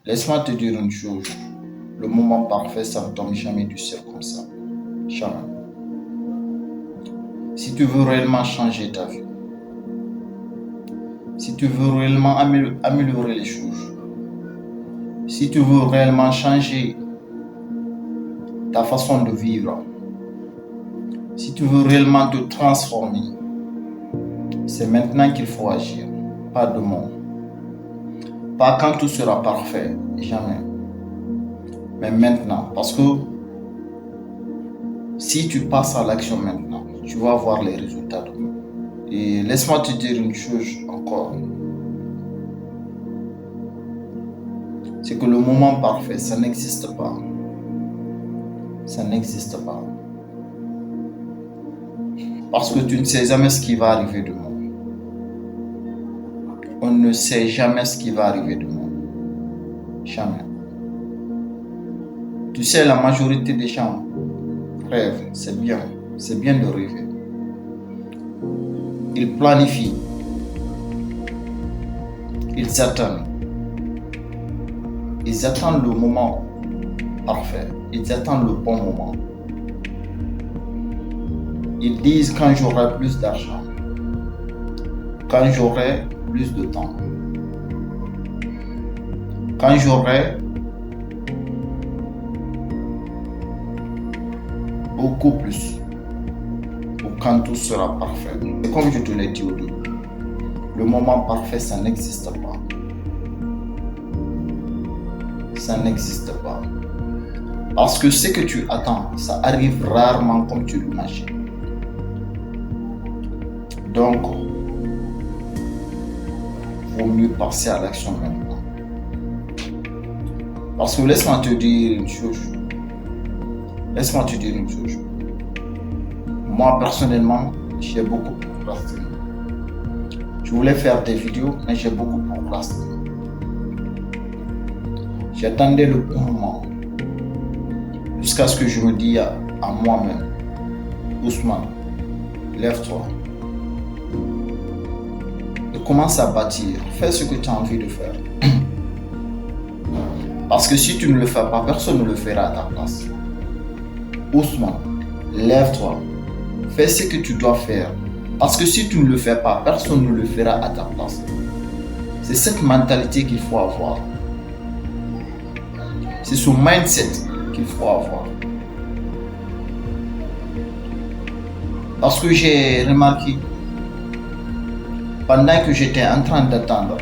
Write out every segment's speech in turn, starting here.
Laisse-moi te dire une chose. Le moment parfait, ça ne tombe jamais du ciel comme ça. Jamais. Si tu veux réellement changer ta vie, si tu veux réellement améliorer les choses, si tu veux réellement changer ta façon de vivre, si tu veux réellement te transformer, c'est maintenant qu'il faut agir, pas demain. Pas quand tout sera parfait, jamais. Mais maintenant, parce que si tu passes à l'action maintenant, tu vas voir les résultats demain. Et laisse-moi te dire une chose encore. C'est que le moment parfait, ça n'existe pas. Ça n'existe pas. Parce que tu ne sais jamais ce qui va arriver demain. On ne sait jamais ce qui va arriver demain. Jamais. Tu sais, la majorité des gens rêvent, c'est bien de rêver. Ils planifient, ils attendent le moment parfait, ils attendent le bon moment. Ils disent quand j'aurai plus d'argent, quand j'aurai plus de temps, quand j'aurai beaucoup plus, ou quand tout sera parfait. Et comme je te l'ai dit au début, le moment parfait, ça n'existe pas. Ça n'existe pas. Parce que ce que tu attends, ça arrive rarement comme tu l'imagines. Donc, il vaut mieux passer à l'action maintenant. Parce que laisse-moi te dire une chose. Moi, personnellement, j'ai beaucoup procrastiné. Je voulais faire des vidéos, mais j'ai beaucoup procrastiné. J'attendais le bon moment. Jusqu'à ce que je me dise à moi-même, Ousmane, lève-toi. Et commence à bâtir. Fais ce que tu as envie de faire. Parce que si tu ne le fais pas, personne ne le fera à ta place. Ousmane, lève-toi. Fais ce que tu dois faire. Parce que si tu ne le fais pas, personne ne le fera à ta place. C'est cette mentalité qu'il faut avoir. C'est ce mindset qu'il faut avoir. Parce que j'ai remarqué, pendant que j'étais en train d'attendre,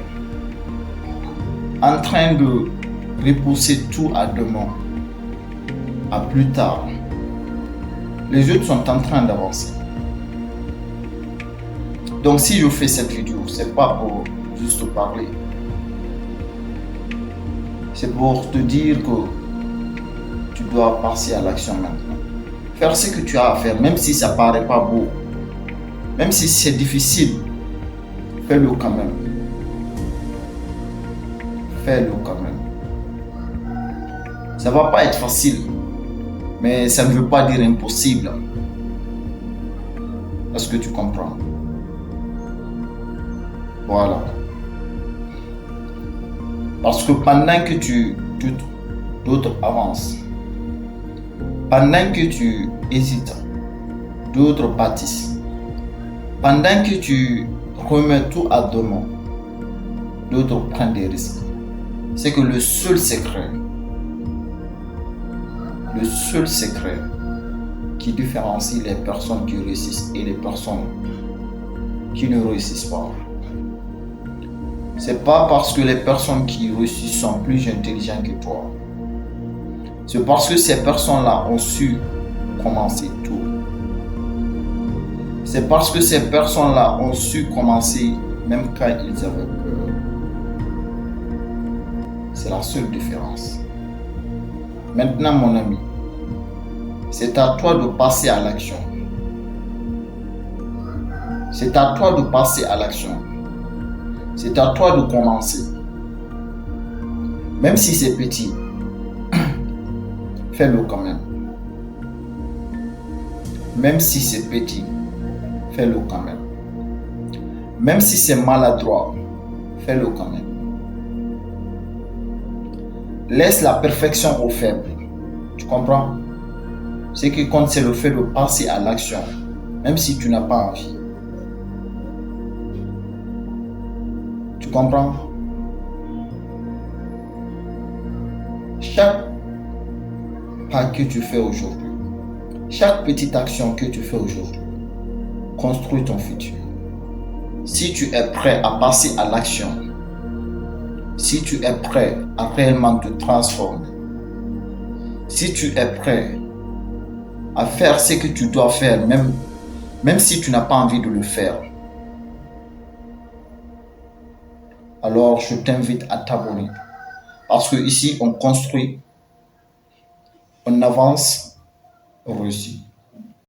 en train de repousser tout à demain, à plus tard, les autres sont en train d'avancer. Donc si je fais cette vidéo, c'est pas pour juste parler. C'est pour te dire que tu dois passer à l'action maintenant. Faire ce que tu as à faire, même si ça paraît pas beau, même si c'est difficile, fais-le quand même. Fais-le quand même. Ça va pas être facile, mais ça ne veut pas dire impossible. Est-ce que tu comprends? Voilà. Parce que pendant que d'autres avancent, pendant que tu hésites, d'autres bâtissent. Pendant que tu remets tout à demain, d'autres prennent des risques. C'est que le seul secret qui différencie les personnes qui réussissent et les personnes qui ne réussissent pas, c'est pas parce que les personnes qui réussissent sont plus intelligentes que toi. C'est parce que ces personnes-là ont su commencer tôt. C'est parce que ces personnes-là ont su commencer même quand ils avaient peur. C'est la seule différence. Maintenant, mon ami, c'est à toi de passer à l'action. C'est à toi de passer à l'action. C'est à toi de commencer. Même si c'est petit, fais-le quand même. Même si c'est petit, fais-le quand même. Même si c'est maladroit, fais-le quand même. Laisse la perfection aux faibles. Tu comprends? Ce qui compte, c'est le fait de passer à l'action, même si tu n'as pas envie. Tu comprends? Chaque pas que tu fais aujourd'hui, chaque petite action que tu fais aujourd'hui, construit ton futur. Si tu es prêt à passer à l'action, si tu es prêt à réellement te transformer, si tu es prêt à faire ce que tu dois faire, même si tu n'as pas envie de le faire, alors je t'invite à t'abonner. Parce que ici, on construit, on avance, on réussit.